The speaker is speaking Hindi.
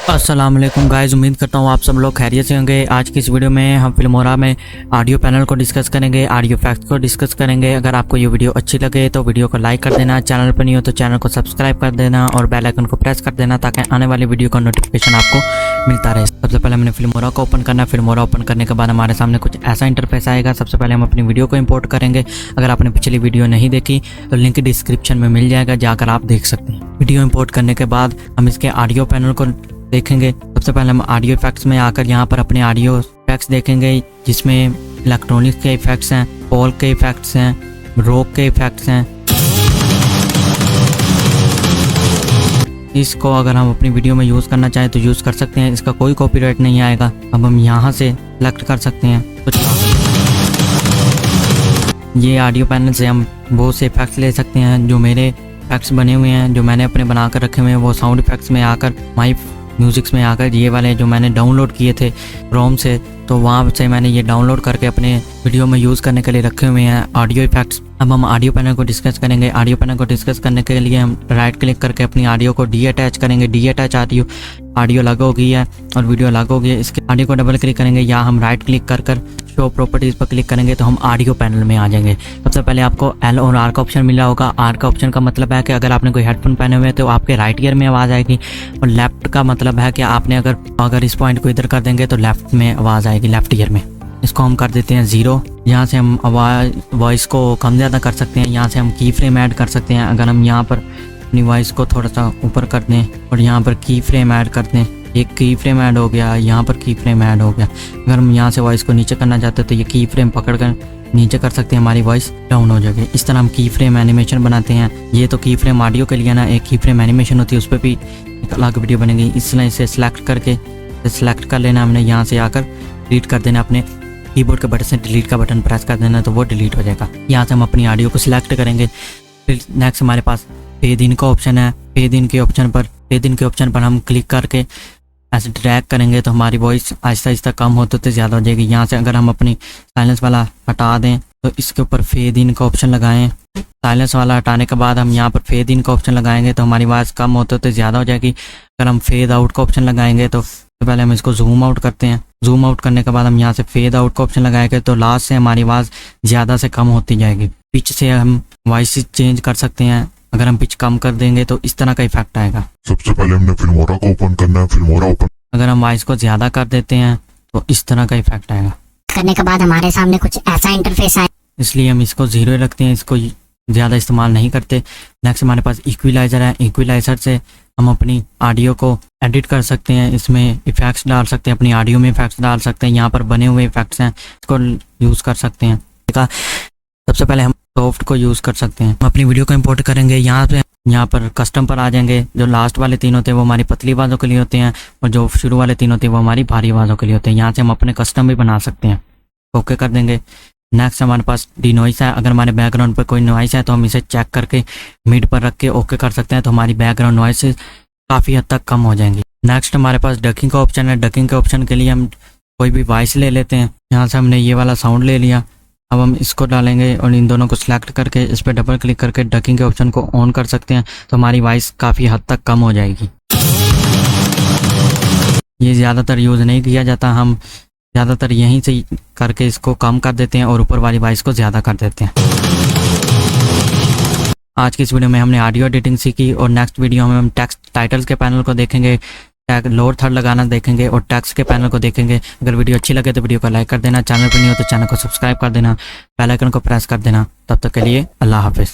अस्सलाम वालेकुम गाइस, उम्मीद करता हूँ आप सब लोग खैरियत से होंगे। आज की इस वीडियो में हम फिल्मोरा में ऑडियो पैनल को डिस्कस करेंगे, ऑडियो इफेक्ट्स को डिस्कस करेंगे। अगर आपको ये वीडियो अच्छी लगे तो वीडियो को लाइक कर देना, चैनल पर नहीं हो तो चैनल को सब्सक्राइब कर देना और बेल आइकन को प्रेस कर देना ताकि आने वाली वीडियो का नोटिफिकेशन आपको मिलता रहे। सबसे पहले हमने फिल्मोरा को ओपन करना है। फिल्मोरा ओपन करने के बाद हमारे सामने कुछ ऐसा इंटरफेस आएगा। सबसे पहले हम अपनी वीडियो को इम्पोर्ट करेंगे। अगर आपने पिछली वीडियो नहीं देखी तो लिंक डिस्क्रिप्शन में मिल जाएगा, जाकर आप देख सकते हैं। वीडियो इम्पोर्ट करने के बाद हम इसके ऑडियो पैनल को देखेंगे। सबसे पहले हम ऑडियो इफेक्ट्स में आकर यहाँ पर अपने ऑडियो इफेक्ट्स देखेंगे, जिसमें इलेक्ट्रॉनिक्स के इफेक्ट्स हैं, पॉल के इफेक्ट्स हैं, रॉक के इफेक्ट्स हैं। इसको अगर हम अपनी वीडियो में यूज़ करना चाहें तो यूज़ कर सकते हैं, इसका कोई कॉपीराइट नहीं आएगा। अब हम यहाँ से सेलेक्ट कर सकते हैं कुछ। ये ऑडियो पैनल से हम बहुत से इफेक्ट्स ले सकते हैं। जो मेरे इफेक्ट्स बने हुए हैं, जो मैंने अपने बना कर रखे हुए हैं, वो साउंड इफेक्ट्स में आकर माई म्यूजिक्स में आकर ये वाले जो मैंने डाउनलोड किए थे रोम से, तो वहाँ से मैंने ये डाउनलोड करके अपने वीडियो में यूज़ करने के लिए रखे हुए हैं ऑडियो इफेक्ट्स। अब हम ऑडियो पैनल को डिस्कस करेंगे। ऑडियो पैनल को डिस्कस करने के लिए हम राइट क्लिक करके अपनी ऑडियो को डी अटैच करेंगे। डी अटैच ऑडियो अलग हो गई है और वीडियो अलग हो गई है। इसके ऑडियो को डबल क्लिक करेंगे या हम राइट क्लिक कर शो प्रॉपर्टीज़ पर क्लिक करेंगे तो हम ऑडियो पैनल में आ जाएंगे। सबसे पहले आपको एल और आर का ऑप्शन मिला होगा। आर का ऑप्शन का मतलब है कि अगर आपने कोई हेडफोन पहने हुए हैं तो आपके राइट ईयर में आवाज़ आएगी, और लेफ्ट का मतलब है कि आपने अगर इस पॉइंट को इधर कर देंगे तो लेफ्ट में आवाज़ आएगी, लेफ्ट ईयर में। इसको हम कर देते हैं 0। यहाँ से हम वॉइस को कम ज़्यादा कर सकते हैं। यहाँ से हम की फ्रेम ऐड कर सकते हैं। अगर हम यहाँ पर अपनी वॉइस को थोड़ा सा ऊपर कर दें और यहाँ पर की फ्रेम ऐड कर दें, एक की फ्रेम ऐड हो गया, यहाँ पर की फ्रेम ऐड हो गया। अगर हम यहाँ से वॉइस को नीचे करना चाहते हैं तो ये की फ्रेम पकड़ कर नीचे कर सकते हैं, हमारी वॉइस डाउन हो जाएगी। इस तरह हम की फ्रेम एनिमेशन बनाते हैं। ये तो की फ्रेम ऑडियो के लिए ना, एक की फ्रेम एनिमेशन होती है, उस पर भी एक अलग वीडियो बनेगी। इसलिए इसे सिलेक्ट करके सिलेक्ट कर लेना हमने, यहाँ से आकर डिलीट कर देना। अपने कीबोर्ड के बटन से डिलीट का बटन प्रेस कर देना तो वो डिलीट हो जाएगा। यहाँ से हम अपनी ऑडियो को सिलेक्ट करेंगे। फिर नेक्स्ट हमारे पास फेड इन का ऑप्शन है। फेड इन के ऑप्शन पर हम क्लिक करके ऐसे ड्रैग करेंगे तो हमारी वॉइस आहिस्ता आहिस्ता कम होते ज़्यादा हो जाएगी। यहाँ से अगर हम अपनी साइलेंस वाला हटा दें तो इसके ऊपर फेड इन का ऑप्शन लगाएं। साइलेंस वाला हटाने के बाद हम यहाँ पर फेड इन का ऑप्शन लगाएंगे तो हमारी आवाज़ कम होते ज़्यादा हो जाएगी। अगर हम फेड आउट का ऑप्शन लगाएंगे तो पहले हम इसको जूम आउट करते हैं। जूम आउट करने के बाद हम यहाँ से फेड आउट का ऑप्शन लगाएंगे तो लास्ट से हमारी आवाज़ ज़्यादा से कम होती जाएगी। पिच से हम वॉइस चेंज कर सकते हैं। अगर हम पिच कम कर देंगे तो इस तरह का इफेक्ट आएगा। सबसे पहले हमने फिल्मोरा को ओपन करना है। फिल्मोरा ओपन अगर हम वॉइस को ज़्यादा कर देते हैं तो इस तरह का इफेक्ट आएगा। करने के बाद हमारे सामने कुछ ऐसा इंटरफेस आए, इसलिए हम इसको 0 रखते हैं, इसको ज़्यादा इस्तेमाल नहीं करते। नेक्स्ट हमारे पास इक्विलाइज़र है। इक्विलाइज़र से हम अपनी ऑडियो को एडिट कर सकते हैं, इसमें इफ़ेक्ट्स डाल सकते हैं, अपनी ऑडियो में इफ़ेक्ट्स डाल सकते हैं। यहाँ पर बने हुए इफ़ेक्ट्स हैं, इसको यूज़ कर सकते हैं। सबसे पहले हम सॉफ्ट को यूज़ कर सकते हैं। हम अपनी वीडियो को इंपोर्ट करेंगे। यहाँ पर कस्टम पर आ जाएंगे। जो लास्ट वाले 3 होते हैं वो हमारी पतली आवाज़ों के लिए होते हैं, और जो शुरू वाले 3 होते हैं वो हमारी भारी आवाज़ों के लिए होते हैं। यहाँ से हम अपने कस्टम भी बना सकते हैं। ओके कर देंगे। नेक्स्ट हमारे पास डी नॉइस है। अगर हमारे बैकग्राउंड पर कोई नॉइस है तो हम इसे चेक करके मिड पर रख के ओके कर सकते हैं, तो हमारी बैकग्राउंड नॉइस काफ़ी हद तक कम हो जाएंगी। नेक्स्ट हमारे पास डकिंग का ऑप्शन है। डकिंग के ऑप्शन के लिए हम कोई भी वॉइस ले लेते हैं। यहाँ से हमने ये वाला साउंड ले लिया। अब हम इसको डालेंगे और इन दोनों को सिलेक्ट करके इस पर डबल क्लिक करके डकिंग के ऑप्शन को ऑन कर सकते हैं, तो हमारी वॉइस काफ़ी हद तक कम हो जाएगी। ये ज़्यादातर यूज़ नहीं किया जाता, हम ज़्यादातर यहीं से करके इसको कम कर देते हैं और ऊपर वाली वॉइस को ज़्यादा कर देते हैं। आज की इस वीडियो में हमने ऑडियो एडिटिंग सीखी, और नेक्स्ट वीडियो में हम टेक्स्ट टाइटल्स के पैनल को देखेंगे, लोअर थर्ड लगाना देखेंगे और टेक्स्ट के पैनल को देखेंगे। अगर वीडियो अच्छी लगे तो वीडियो को लाइक कर देना, चैनल पर नहीं हो तो चैनल को सब्सक्राइब कर देना, बेल आइकन को प्रेस कर देना। तब तक के लिए अल्लाह हाफिज़।